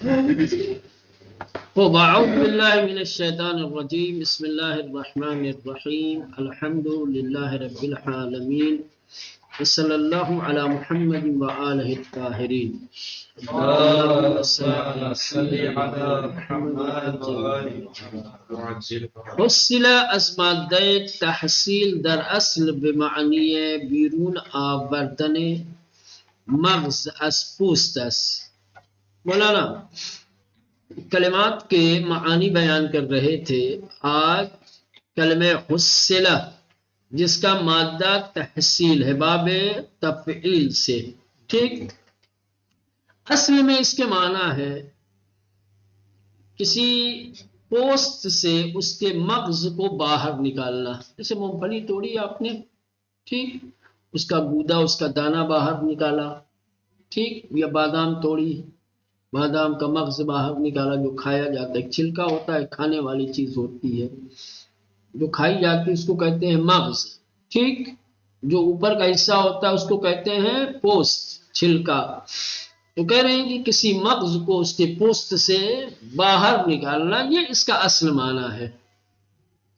خب اعوذ باللہ من الشیطان الرجیم بسم اللہ الرحمن الرحیم الحمد للہ رب العالمین وصلی اللہ علی محمد وآلہ الطاہرین اللہم صلی علی محمد فصل از مادہ تحصیل در اصل بمعنی بیرون آوردن مغز از پوست است. مولانا کلمات کے معانی بیان کر رہے تھے. آج کلمہ حصلہ جس کا مادہ تحصیل ہے باب تفعیل سے. ٹھیک، اصل میں اس کے معنی ہے کسی پوست سے اس کے مغز کو باہر نکالنا. جیسے مونگ پھلی توڑی آپ نے، ٹھیک، اس کا گودا، اس کا دانہ باہر نکالا، ٹھیک، یا بادام توڑی، بادام کا مغز باہر نکالا جو کھایا جاتا ہے. چھلکا ہوتا ہے، کھانے والی چیز ہوتی ہے جو کھائی جاتی ہے، اس کو کہتے ہیں مغز. ٹھیک، جو اوپر کا حصہ ہوتا ہے اس کو کہتے ہیں پوست، چھلکا. تو کہہ رہے ہیں کہ کسی مغز کو اس کے پوست سے باہر نکالنا، یہ اس کا اصل معنی ہے.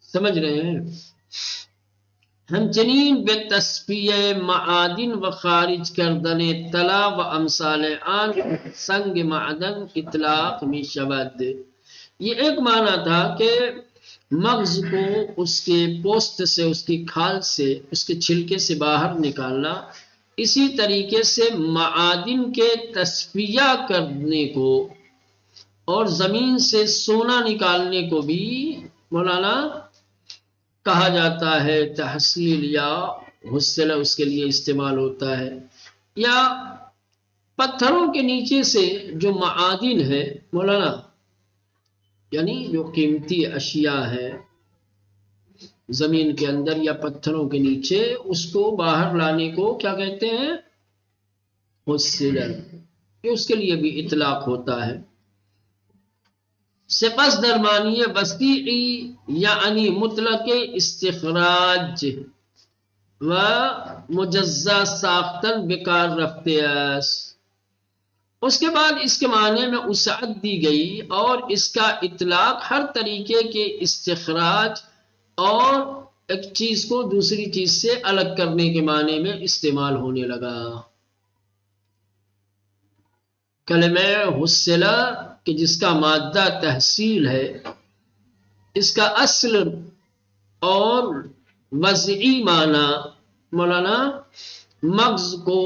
سمجھ رہے ہیں؟ ہمچنین بے تصفیہ معادن و خارج کردن طلا و امثال آن سنگ معدن اطلاق می شود. یہ ایک معنی تھا کہ مغز کو اس کے پوست سے، اس کی کھال سے، اس کے چھلکے سے باہر نکالنا. اسی طریقے سے معادن کے تصفیہ کرنے کو اور زمین سے سونا نکالنے کو بھی مولانا کہا جاتا ہے. تحصیل یا حصلہ اس کے لیے استعمال ہوتا ہے. یا پتھروں کے نیچے سے جو معادن ہے مولانا، یعنی جو قیمتی اشیاء ہے زمین کے اندر یا پتھروں کے نیچے، اس کو باہر لانے کو کیا کہتے ہیں؟ حصلہ. یہ اس کے لیے بھی اطلاق ہوتا ہے. سپس درمانی وسیعی یعنی مطلق استخراج و مجزا ساختن بکار رفتے است. اس کے بعد اس کے معنی میں وسعت دی گئی اور اس کا اطلاق ہر طریقے کے استخراج اور ایک چیز کو دوسری چیز سے الگ کرنے کے معنی میں استعمال ہونے لگا. کلمہ حصلہ کہ جس کا مادہ تحصیل ہے، اس کا اصل اور وضعی معنی مولانا مغز کو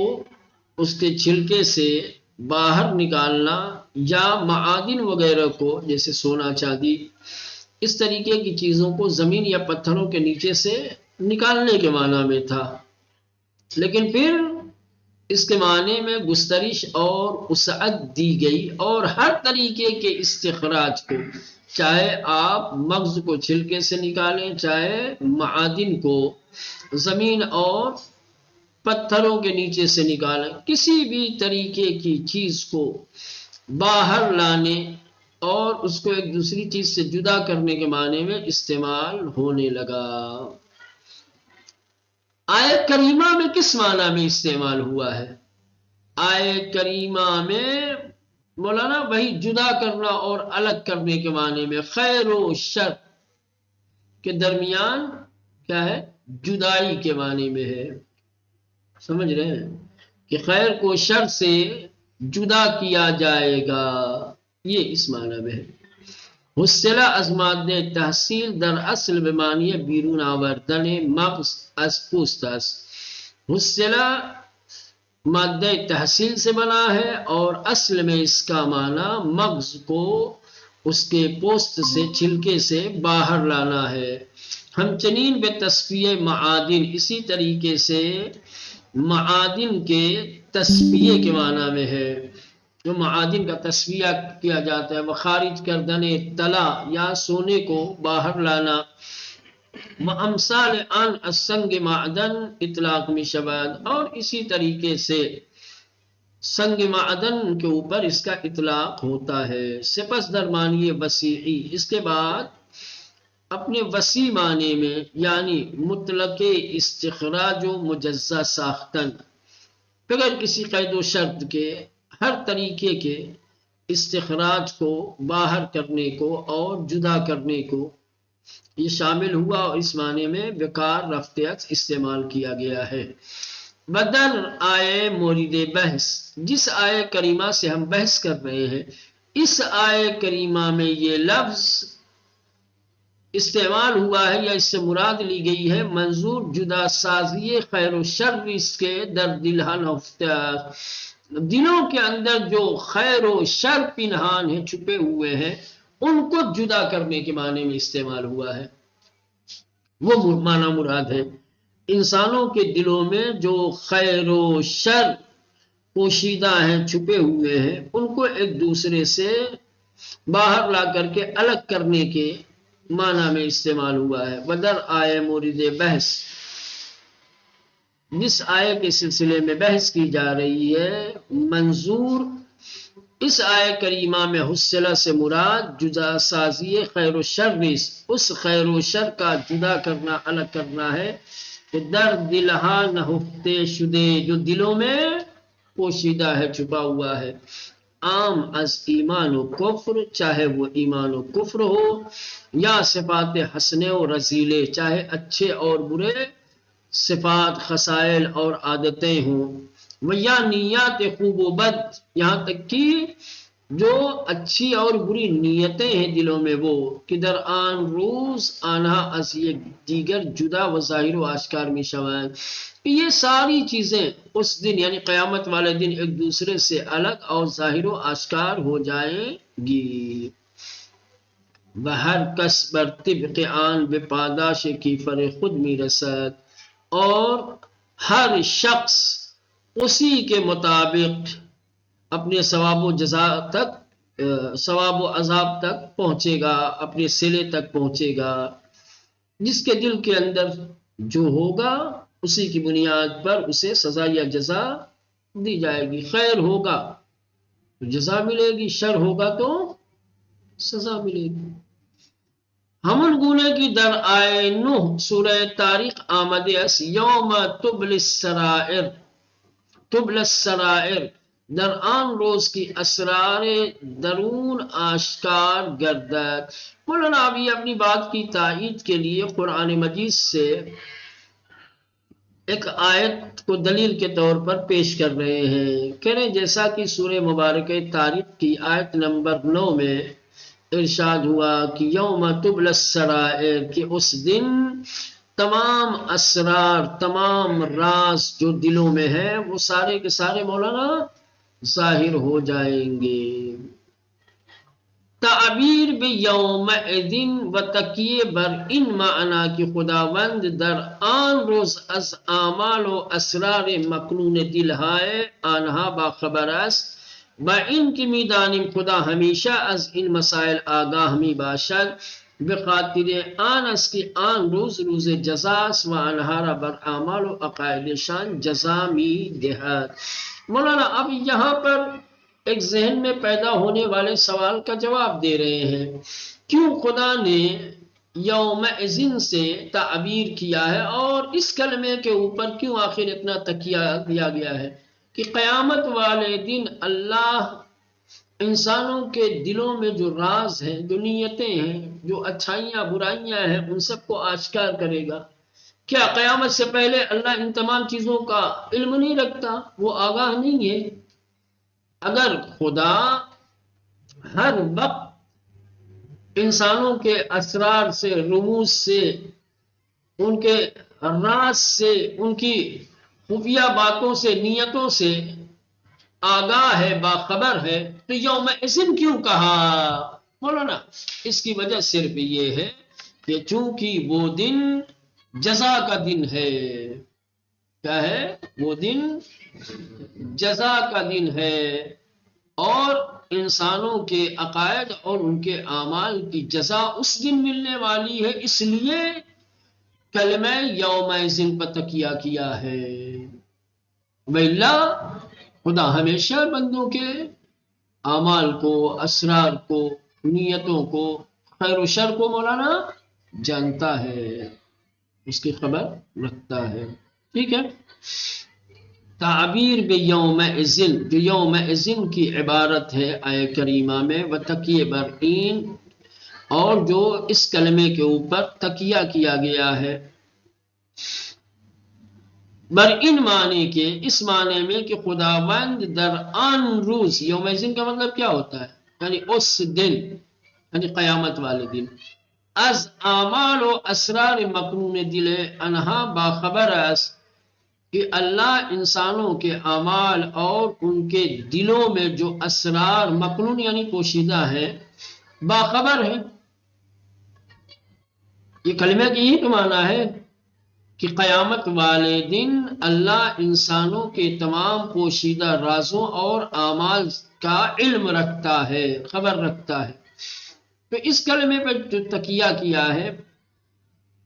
اس کے چھلکے سے باہر نکالنا یا معادن وغیرہ کو جیسے سونا چاندی اس طریقے کی چیزوں کو زمین یا پتھروں کے نیچے سے نکالنے کے معنی میں تھا. لیکن پھر اس کے معنی میں گسترش اور وسعت دی گئی اور ہر طریقے کے استخراج کو، چاہے آپ مغز کو چھلکے سے نکالیں، چاہے معادن کو زمین اور پتھروں کے نیچے سے نکالیں، کسی بھی طریقے کی چیز کو باہر لانے اور اس کو ایک دوسری چیز سے جدا کرنے کے معنی میں استعمال ہونے لگا. آیت کریمہ میں کس معنی میں استعمال ہوا ہے؟ آیت کریمہ میں مولانا وہی جدا کرنا اور الگ کرنے کے معنی میں، خیر و شر کے درمیان کیا ہے؟ جدائی کے معنی میں ہے. سمجھ رہے ہیں کہ خیر کو شر سے جدا کیا جائے گا، یہ اس معنی میں ہے. حصلہ از مادہ تحصیل در اصل بمعنی بیرون آوردن مغز از پوست است. حصلہ مادہ تحصیل سے بنا ہے اور اصل میں اس کا معنی مغز کو اس کے پوست سے، چھلکے سے باہر لانا ہے. ہمچنین بے تصفیہ معادن، اسی طریقے سے معادن کے تصفیے کے معنی میں ہے، جو معادن کا تصفیہ کیا جاتا ہے. وہ خارج کردن طلا یا سونے کو باہر لانا. امثال ان السنگ معدن اطلاق می شود، اور اسی طریقے سے سنگ معدن کے اوپر اس کا اطلاق ہوتا ہے. سپس درمانی وسیعی، اس کے بعد اپنے وسیع معنی میں یعنی مطلق استخراج و مجزا ساختن، بغیر کسی قید و شرط کے ہر طریقے کے استخراج کو، باہر کرنے کو اور جدا کرنے کو یہ شامل ہوا، اور اس معنی میں بیکار رفع عکس استعمال کیا گیا ہے۔ بدل آئے مورد بحث، جس آئے کریمہ سے ہم بحث کر رہے ہیں، اس آئے کریمہ میں یہ لفظ استعمال ہوا ہے یا اس سے مراد لی گئی ہے منظور جدا سازی خیر و شر اس کے در دلہن ہفتہ، دلوں کے اندر جو خیر و شر پنہان ہیں، چھپے ہوئے ہیں، ان کو جدا کرنے کے معنی میں استعمال ہوا ہے۔ وہ معنی مراد ہے انسانوں کے دلوں میں جو خیر و شر پوشیدہ ہیں، چھپے ہوئے ہیں، ان کو ایک دوسرے سے باہر لا کر کے الگ کرنے کے معنی میں استعمال ہوا ہے۔ بدر آئے مورد بحث، جس آئے کے سلسلے میں بحث کی جا رہی ہے، منظور اس آئے کریمہ میں حصلہ سے مراد جدا سازی خیر و شر، اس خیر و شر کا جدا کرنا، الگ کرنا ہے کہ در دلہا نہفتے شدے، جو دلوں میں پوشیدہ ہے، چھپا ہوا ہے، عام از ایمان و کفر، چاہے وہ ایمان و کفر ہو، یا صفات حسنے و رذیلے، چاہے اچھے اور برے صفات، خصائل اور عادتیں ہوں، یا نیات خوب و بد، یہاں تک کہ جو اچھی اور بری نیتیں ہیں دلوں میں، وہ کہ در آن روز آنہا از یک دیگر جدا و ظاہر و آشکار می شوند، یہ ساری چیزیں اس دن یعنی قیامت والے دن ایک دوسرے سے الگ اور ظاہر و آشکار ہو جائیں گی۔ بہر کس بر طبق آن بے پاداش کی فر خود می رسد، اور ہر شخص اسی کے مطابق اپنے ثواب و جزا تک، ثواب و عذاب تک پہنچے گا، اپنے صلے تک پہنچے گا۔ جس کے دل کے اندر جو ہوگا اسی کی بنیاد پر اسے سزا یا جزا دی جائے گی۔ خیر ہوگا تو جزا ملے گی، شر ہوگا تو سزا ملے گی۔ ہمن گونے کی در آئے نوح سورہ تاریخ آمد اس، یوم تبل السرائر، تبل السرائر، در آن روز کی اسرار درون آشکار گردد۔ مولانا ابھی اپنی بات کی تائید کے لیے قرآن مجید سے ایک آیت کو دلیل کے طور پر پیش کر رہے ہیں، کہہ رہے جیسا کہ سورہ مبارکہ تاریخ کی آیت نمبر 9 میں ارشاد ہوا کہ یوم تبل السرائر، کہ اس دن تمام اسرار، تمام راز جو دلوں میں ہیں، وہ سارے کے سارے مولانا ظاہر ہو جائیں گے۔ تعبیر بھی یوم دن و تکیے بر ان معنی کی خداوند در آن روز از اعمال و اسرار مکنون دل ہائے آنہا باخبر است، با ان کی میدانیم خدا ہمیشہ از ان مسائل آگاہ می باشد، بخاطر آن است کی آن روز روز جزاس و آنہارا بر اعمال و عقائد شان جزا می دہد۔ مولانا اب یہاں پر ایک ذہن میں پیدا ہونے والے سوال کا جواب دے رہے ہیں، کیوں خدا نے یوم اذن سے تعبیر کیا ہے، اور اس کلمے کے اوپر کیوں آخر اتنا تکیہ دیا گیا ہے کہ قیامت والے دن اللہ انسانوں کے دلوں میں جو راز ہیں، جو نیتیں ہیں، جو اچھائیاں برائیاں ہیں، ان سب کو آشکار کرے گا۔ کیا قیامت سے پہلے اللہ ان تمام چیزوں کا علم نہیں رکھتا؟ وہ آگاہ نہیں ہے؟ اگر خدا ہر وقت انسانوں کے اسرار سے، رموز سے، ان کے راز سے، ان کی خفیہ باتوں سے، نیتوں سے آگاہ ہے، باخبر ہے، تو یوم اذن کیوں کہا؟ مولانا اس کی وجہ صرف یہ ہے کہ چونکہ وہ دن جزا کا دن ہے۔ کیا ہے وہ دن؟ جزا کا دن ہے، اور انسانوں کے عقائد اور ان کے اعمال کی جزا اس دن ملنے والی ہے، اس لیے کلمہ یوم اذن پر تکیہ کیا ہے۔ وَإِلَّا خدا ہمیشہ بندوں کے اعمال کو، اسرار کو، نیتوں کو، خیر و شر کو مولانا جانتا ہے، اس کی خبر رکھتا ہے۔ ٹھیک ہے۔ تعبیر بیوم ازن، جو یوم ازن کی عبارت ہے آیہ کریمہ میں، و تکیے برین، اور جو اس کلمے کے اوپر تکیہ کیا گیا ہے، برئن معنی کے، اس معنی میں کہ خداوند در آن روز، یوم ازن کا مطلب کیا ہوتا ہے؟ یعنی اس دن، یعنی قیامت والے دن، از اعمال و اسرار مقنون دل انہا باخبر است کہ اللہ انسانوں کے اعمال اور ان کے دلوں میں جو اسرار مقنون یعنی پوشیدہ ہے، باخبر ہے۔ یہ کلمہ کی یہی تو معنی ہے کہ قیامت والے دن اللہ انسانوں کے تمام پوشیدہ رازوں اور اعمال کا علم رکھتا ہے، خبر رکھتا ہے۔ تو اس کلمے پہ جو تکیہ کیا ہے،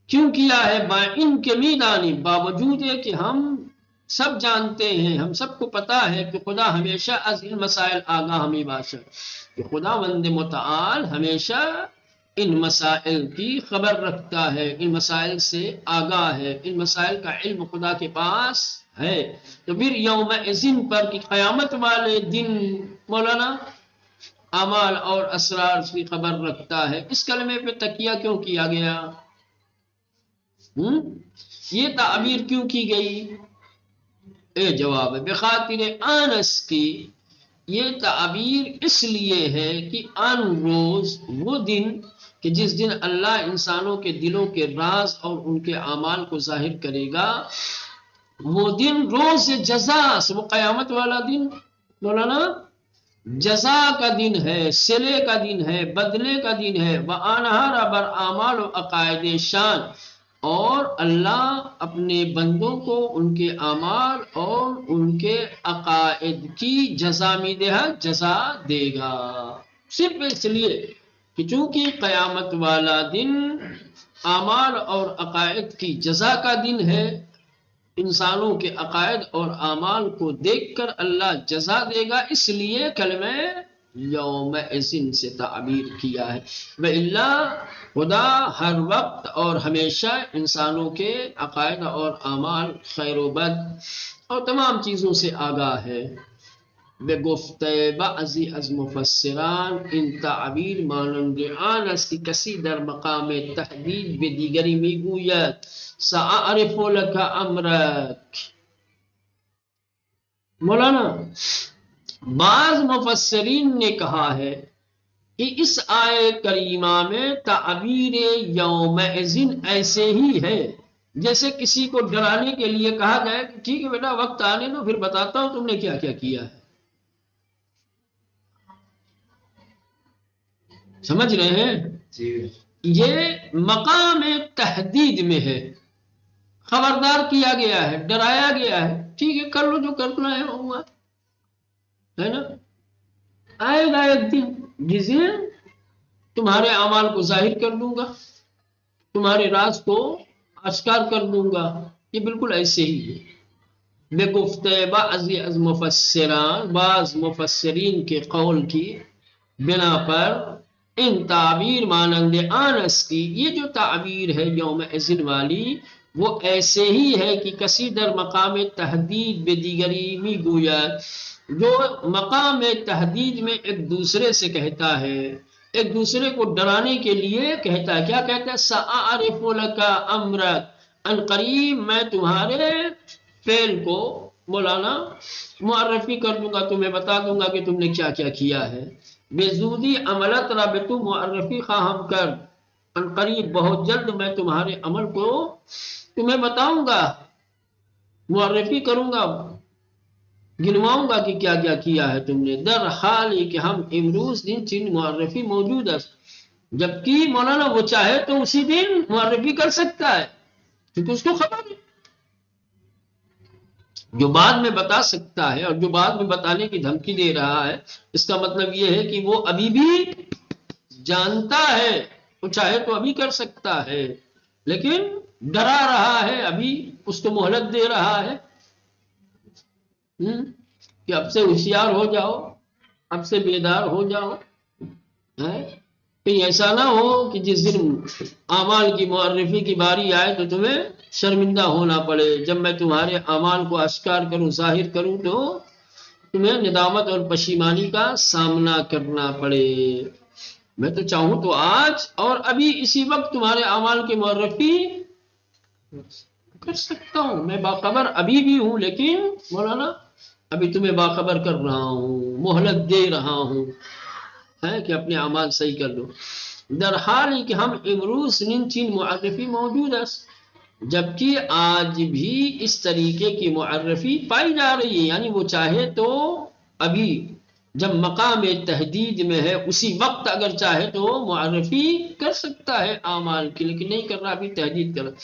کیوں کیا ہے؟ با ان کے میدانی، باوجود ہے کہ ہم سب جانتے ہیں، ہم سب کو پتا ہے کہ خدا ہمیشہ از ان مسائل آگاہ ہمیں باشد، کہ خدا وند متعال ہمیشہ ان مسائل کی خبر رکھتا ہے، ان مسائل سے آگاہ ہے، ان مسائل کا علم خدا کے پاس ہے۔ تو پھر یوم ازن پر کہ قیامت والے دن مولانا اعمال اور اسرار کی خبر رکھتا ہے، اس کلمے پہ تکیہ کیوں کیا گیا؟ یہ تعبیر کیوں کی گئی؟ اے جواب ہے بخاطر آنس کی، یہ تعبیر اس لیے ہے کہ آن روز، وہ دن کہ جس دن اللہ انسانوں کے دلوں کے راز اور ان کے اعمال کو ظاہر کرے گا، وہ دن روز جزا سے، وہ قیامت والا دن مولانا جزا کا دن ہے، صلے کا دن ہے، بدلے کا دن ہے، وَآنَهَارَ بر اعمال و عقائد شان، اور اللہ اپنے بندوں کو ان کے اعمال اور ان کے عقائد کی جزا جزا دے گا، صرف اس لیے کہ چونکہ قیامت والا دن اعمال اور عقائد کی جزا کا دن ہے، انسانوں کے عقائد اور اعمال کو دیکھ کر اللہ جزا دے گا، اس لیے کلمہ یوم ازن سے تعبیر کیا ہے۔ وَإِلَّا خدا ہر وقت اور ہمیشہ انسانوں کے عقائد اور اعمال، خیر و بد اور تمام چیزوں سے آگاہ ہے۔ به گفته بعضی از مفسران این تعبیر مانند آن است که کسی در مقام تهدید به دیگری میگوید سأعرف لك امرک۔ مولانا بعض مفسرین نے کہا ہے کہ اس آیہ کریمہ میں تعبیر یوم ازن ایسے ہی ہے جیسے کسی کو ڈرانے کے لیے کہا جائے کہ ٹھیک ہے بیٹا وقت آنے دو پھر بتاتا ہوں تم نے کیا کیا کیا ہے۔ سمجھ رہے ہیں؟ یہ مقام تحدید میں ہے، خبردار کیا گیا ہے، ڈرایا گیا ہے، ٹھیک ہے کر لو جو کرنا ہے ہوا ہے نا۔ آئے گا ایک دن جس دن تمہارے اعمال کو ظاہر کر دوں گا، تمہارے راز کو اشکار کر دوں گا، یہ بالکل ایسے ہی ہے۔ بے گفتے بعضی از مفسران، بعض مفسرین کے قول کی بنا پر ان تعبیر مانند آنس کی، یہ جو تعبیر ہے یوم ازن والی وہ ایسے ہی ہے کہ کسی در مقام تحدید بے دیگری می گویا، جو مقام تحدید میں ایک دوسرے سے کہتا ہے، ایک دوسرے کو ڈرانے کے لیے کہتا ہے، کیا کہتا ہے؟ سأعرف لك امرک، ان قریب میں تمہارے فعل کو مولانا معرفی کر دوں گا، تمہیں بتا دوں گا کہ تم نے کیا کیا کیا ہے۔ بے زودی عملت را بے تو معرفی خواہم کر، ان قریب بہت جلد میں تمہارے عمل کو تمہیں بتاؤں گا، معرفی کروں گا، گنواؤں گا کہ کیا کیا کیا ہے تم نے۔ در حال کہ ہم امروز دن چین معرفی موجود ہے، جبکہ مولانا وہ چاہے تو اسی دن معرفی کر سکتا ہے کیونکہ اس کو خبر ہے، جو بعد میں بتا سکتا ہے اور جو بعد میں بتانے کی دھمکی دے رہا ہے، اس کا مطلب یہ ہے کہ وہ ابھی بھی جانتا ہے، وہ چاہے تو ابھی کر سکتا ہے لیکن ڈرا رہا ہے، ابھی اس کو مہلت دے رہا ہے کہ اب سے ہوشیار ہو جاؤ، اب سے بیدار ہو جاؤ، کہیں ایسا نہ ہو کہ جس دن اعمال کی معرفی کی باری آئے تو تمہیں شرمندہ ہونا پڑے. جب میں تمہارے اعمال کو اشکار کروں، ظاہر کروں، تو تمہیں ندامت اور پشیمانی کا سامنا کرنا پڑے. میں تو چاہوں تو آج اور ابھی اسی وقت تمہارے اعمال کی معرفی کر سکتا ہوں. میں باخبر ابھی بھی ہوں، لیکن مولانا ابھی تمہیں باخبر کر رہا ہوں، مہلت دے رہا ہوں ہے کہ اپنے اعمال صحیح کر لو. در حال کہ ہم امروز چین معرفی موجود ہے، جبکہ آج بھی اس طریقے کی معرفی پائی جا رہی ہے. یعنی وہ چاہے تو ابھی جب مقام تحدید میں ہے اسی وقت اگر چاہے تو معرفی کر سکتا ہے اعمال کی، لیکن نہیں کر رہا، ابھی تحدید کر رہا.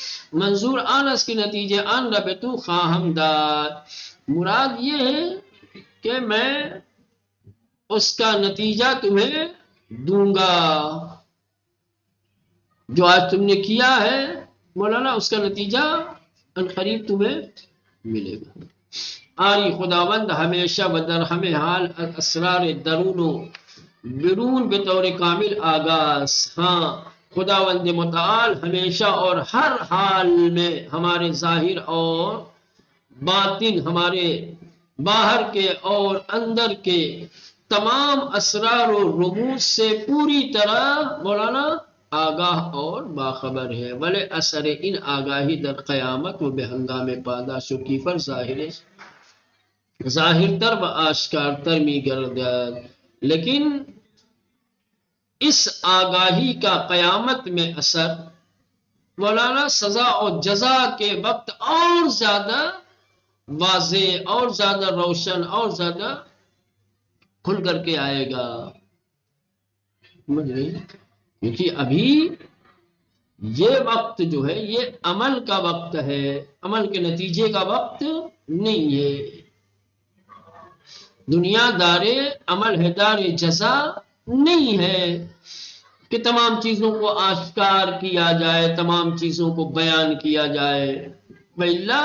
منظور آنس کے نتیجے آن ربتو خواہم داد، مراد یہ ہے کہ میں اس کا نتیجہ تمہیں دوں گا. جو آج تم نے کیا ہے مولانا، اس کا نتیجہ عنقریب تمہیں ملے گا. آری خداوند ہمیشہ بدر ہمیں حال اسرار درون و بیرون بطور کامل آگاز. ہاں، خداوند متعال ہمیشہ اور ہر حال میں ہمارے ظاہر اور باطن، ہمارے باہر کے اور اندر کے تمام اسرار و رموز سے پوری طرح مولانا آگاہ اور باخبر ہے. بلے اثر ان آگاہی در قیامت و بے ہنگام پاداش و کیفر ظاہر تر و آشکار تر می گردد. لیکن اس آگاہی کا قیامت میں اثر مولانا سزا اور جزا کے وقت اور زیادہ واضح، اور زیادہ روشن، اور زیادہ کھل کر کے آئے گا. سمجھ رہے ہیں؟ کیونکہ ابھی یہ وقت جو ہے یہ عمل کا وقت ہے، عمل کے نتیجے کا وقت نہیں ہے. دنیا دار عمل ہے، دار جزا نہیں ہے کہ تمام چیزوں کو آشکار کیا جائے، تمام چیزوں کو بیان کیا جائے. وَإِلَّا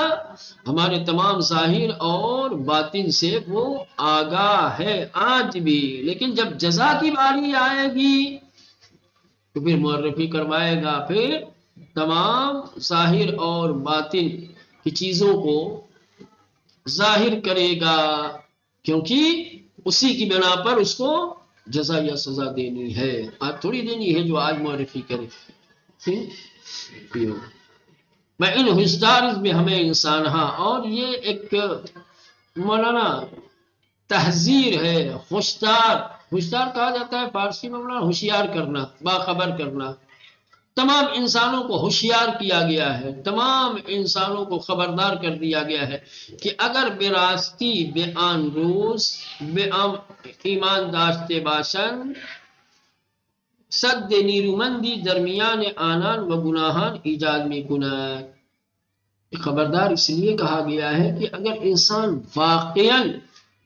ہمارے تمام ظاہر اور باطن سے وہ آگاہ ہے آج بھی. لیکن جب جزا کی باری آئے گی تو پھر معرفی کروائے گا، پھر تمام ظاہر اور باطن کی چیزوں کو ظاہر کرے گا، کیونکہ اسی کی بنا پر اس کو جزا یا سزا دینی ہے. آج تھوڑی دینی ہے جو آج معرفی کرے. میں ان ہوشدار میں ہمیں انسان، ہاں، اور یہ ایک مولانا تحذیر ہے. ہوشدار، ہوشدار کہا جاتا ہے فارسی میں مولانا ہوشیار کرنا، باخبر کرنا. تمام انسانوں کو ہوشیار کیا گیا ہے، تمام انسانوں کو خبردار کر دیا گیا ہے کہ اگر بے راستی بے آن روز بے ایمان داشتے باشن صد نیرومندی درمیان آنان و گناہان ایجاد میں کند. خبردار اس لیے کہا گیا ہے کہ اگر انسان واقعاً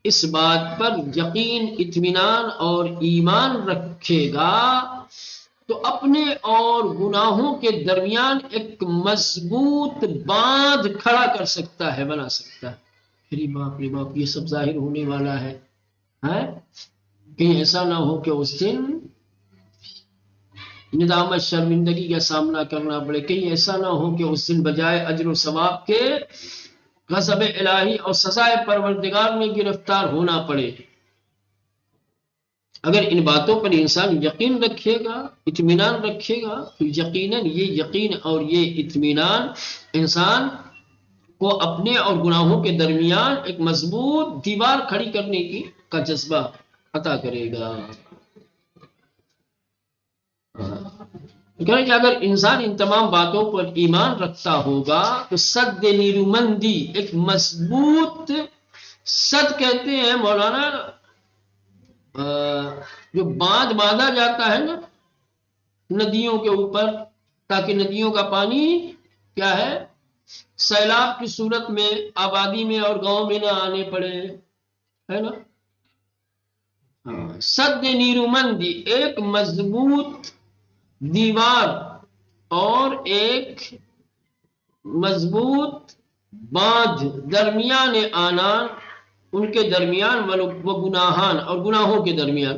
اس بات پر یقین، اطمینان اور ایمان رکھے گا تو اپنے اور گناہوں کے درمیان ایک مضبوط باندھ کھڑا کر سکتا ہے، بنا سکتا ہے. ارے باپ رے باپ، یہ سب ظاہر ہونے والا ہے. کہیں ایسا نہ ہو کہ اس دن ندامت، شرمندگی کا سامنا کرنا پڑے. کہیں ایسا نہ ہو کہ اس دن بجائے اجر و ثواب کے غضب الہی اور سزائے پروردگار میں گرفتار ہونا پڑے. اگر ان باتوں پر انسان یقین رکھے گا، اطمینان رکھے گا، تو یقیناً یہ یقین اور یہ اطمینان انسان کو اپنے اور گناہوں کے درمیان ایک مضبوط دیوار کھڑی کرنے کا جذبہ عطا کرے گا. کہ اگر انسان ان تمام باتوں پر ایمان رکھتا ہوگا تو سد نیرومندی، ایک مضبوط سد کہتے ہیں مولانا جو باندھ باندھا جاتا ہے نا ندیوں کے اوپر، تاکہ ندیوں کا پانی کیا ہے سیلاب کی صورت میں آبادی میں اور گاؤں میں نہ آنے پڑے، ہے نا. سد نیرومندی ایک مضبوط دیوار اور ایک مضبوط باندھ درمیان آنان، ان کے درمیان، و گناہان اور گناہوں کے درمیان.